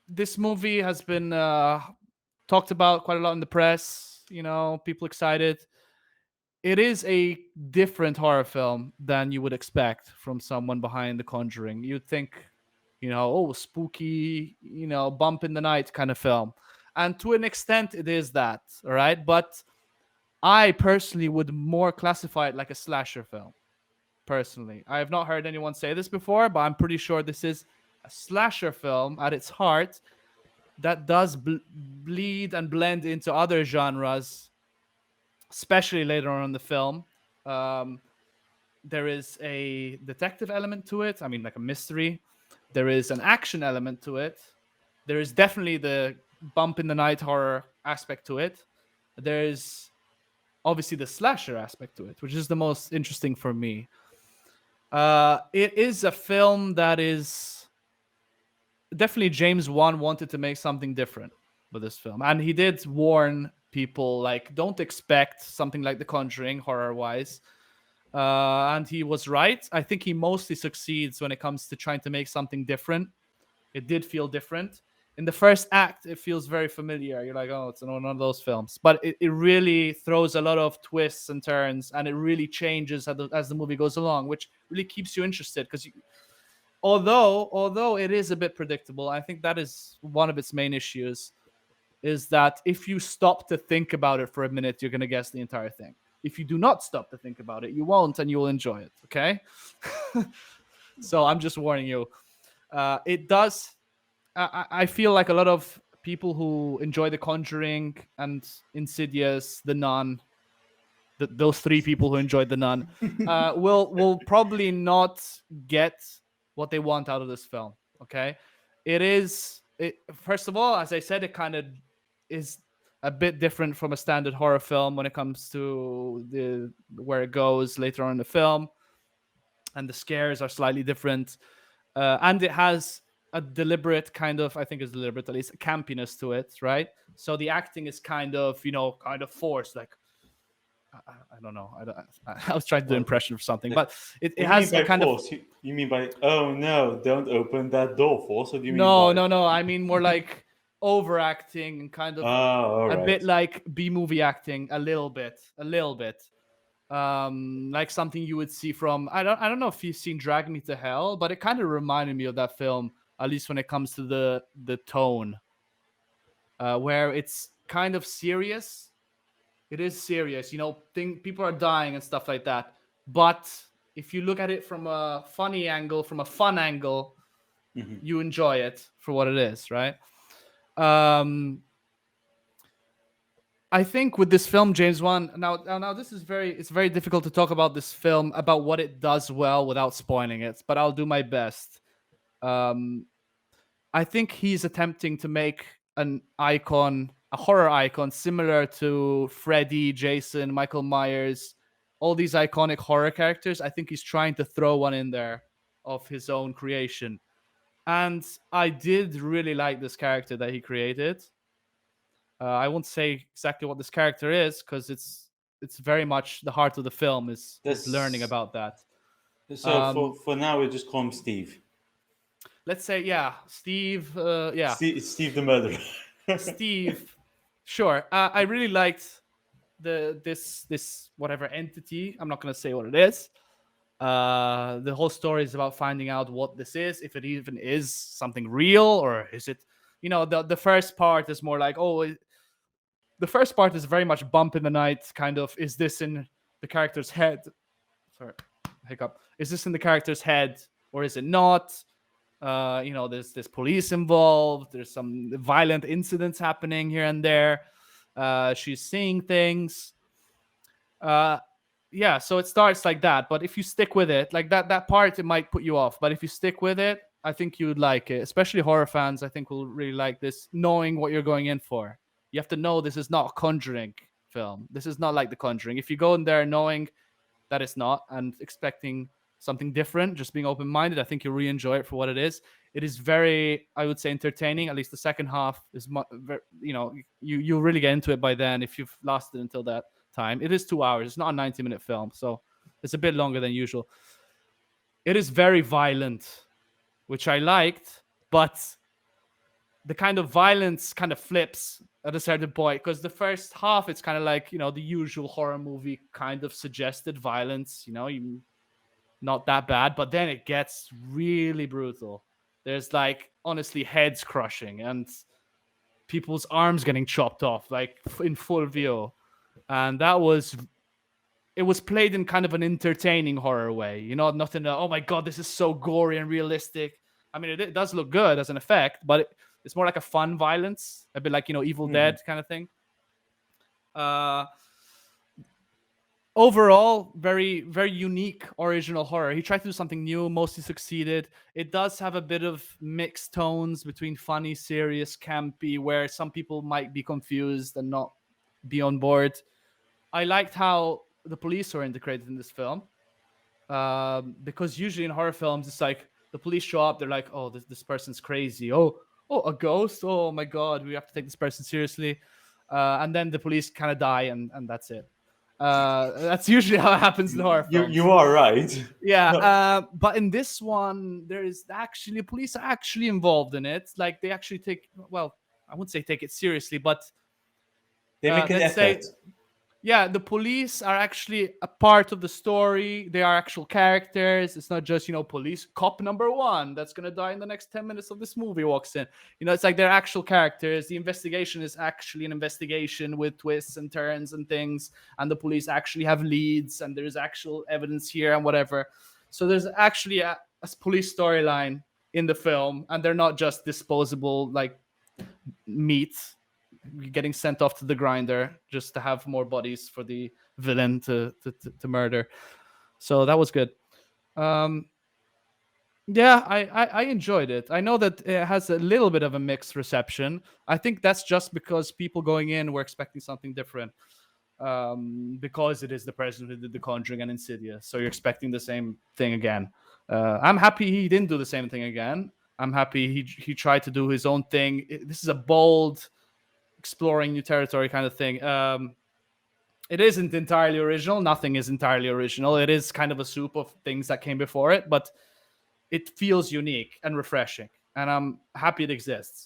this movie has been talked about quite a lot in the press. People excited. It is a different horror film than you would expect from someone behind The Conjuring. You'd think, oh, spooky, bump in the night kind of film. And to an extent, it is that, all right? But I personally would more classify it like a slasher film. Personally, I have not heard anyone say this before, but I'm pretty sure this is a slasher film at its heart that does bleed and blend into other genres, especially later on in the film. Um, there is a detective element to it. I mean, like a mystery. There is an action element to it. There is definitely the bump in the night horror aspect to it. There is obviously the slasher aspect to it, which is the most interesting for me. It is a film that is definitely James Wan wanted to make something different with this film, and he did warn people like, don't expect something like The Conjuring horror wise. And he was right. I think he mostly succeeds when it comes to trying to make something different. It did feel different. In the first act, it feels very familiar. You're like, oh, it's one of those films. But it really throws a lot of twists and turns, and it really changes as the movie goes along, which really keeps you interested. Because although it is a bit predictable, I think that is one of its main issues, is that if you stop to think about it for a minute, you're going to guess the entire thing. If you do not stop to think about it, you won't, and you will enjoy it. Okay? So I'm just warning you. It does. I feel like a lot of people who enjoy The Conjuring and Insidious, The Nun, those three people who enjoyed The Nun, will probably not get what they want out of this film. Okay, first of all, as I said, it kind of is a bit different from a standard horror film when it comes to the where it goes later on in the film, and the scares are slightly different, and it has a deliberate kind of, I think it's deliberate at least, a campiness to it, right? So the acting is kind of forced, like I don't know. I was trying to do an What, impression of something, but it what do you mean has a by kind of force? You mean by, oh no, don't open that door, force? Or do you mean no, by, no, no. I mean more like overacting and kind oh, of all a right. bit like B movie acting, a little bit, like something you would see from I don't know if you've seen Drag Me to Hell, but it kind of reminded me of that film, at least when it comes to the tone, where it's kind of serious. It is serious, people are dying and stuff like that. But if you look at it from a funny angle, from a fun angle, Mhm. you enjoy it for what it is, right? Um, I think with this film, James Wan. Now, this is it's very difficult to talk about this film, about what it does well without spoiling it, but I'll do my best. Um, I think he's attempting to make an icon, a horror icon, similar to Freddy, Jason, Michael Myers, all these iconic horror characters. I think he's trying to throw one in there of his own creation. And I did really like this character that he created. I won't say exactly what this character is because it's very much the heart of the film is learning That's about that. so Um, for now we just call him Steve. let's say, yeah, Steve. Yeah, Steve the murderer. Steve. Sure. I really liked this whatever entity. I'm not gonna say what it is. The whole story is about finding out what this is, if it even is something real, or is it. The first part is more like, the first part is very much bump in the night, kind of. Is this in the character's head? Sorry, hiccup. Is this in the character's head or is it not? There's police involved. There's some violent incidents happening here and there. She's seeing things. Uh, yeah, so it starts like that. But if you stick with it, like that part, it might put you off. But if you stick with it, I think you'd like it. Especially horror fans, I think will really like this, knowing what you're going in for. You have to know this is not a Conjuring film. This is not like The Conjuring. If you go in there knowing that it's not and expecting something different, just being open minded, I think you'll really enjoy it for what it is. It is very, I would say, entertaining. At least the second half is, you really get into it by then if you've lasted until that time. It is 2 hours. It's not a 90-minute film, so it's a bit longer than usual. It is very violent, which I liked, but the kind of violence kind of flips at a certain point, because the first half it's kind of like, the usual horror movie kind of suggested violence, not that bad, but then it gets really brutal. There's like honestly heads crushing and people's arms getting chopped off like in full view. And it was played in kind of an entertaining horror way, nothing, oh my god, this is so gory and realistic. I mean, it does look good as an effect, but it's more like a fun violence, a bit like, Evil Hmm. Dead kind of thing. uh Overall, very very unique original horror. He tried to do something new, mostly succeeded. It does have a bit of mixed tones between funny, serious, campy, where some people might be confused and not be on board. I liked how the police were integrated in this film, because usually in horror films it's like the police show up, they're like, oh, this person's crazy, oh, a ghost, oh my god, we have to take this person seriously, and then the police kind of die, and that's it. That's usually how it happens in horror You films. are right. Yeah, No, but in this one, there is actually police are actually involved in it. Like they actually take, well, I wouldn't say take it seriously, but they make an let's say, effort. yeah, the police are actually a part of the story. They are actual characters. It's not just, police cop number one that's gonna die in the next 10 minutes of this movie walks in. It's like they're actual characters. The investigation is actually an investigation with twists and turns and things, and the police actually have leads, and there's actual evidence here and whatever. So there's actually a police storyline in the film, and they're not just disposable like meat getting sent off to the grinder just to have more bodies for the villain to murder. So that was good. Um, yeah, I enjoyed it. I know that it has a little bit of a mixed reception. I think that's just because people going in were expecting something different. Because it is the person who did The Conjuring and Insidious, so you're expecting the same thing again. I'm happy he didn't do the same thing again. I'm happy he tried to do his own thing. This is a bold, exploring new territory kind of thing. It isn't entirely original. Nothing is entirely original. It is kind of a soup of things that came before it, but it feels unique and refreshing, and I'm happy it exists.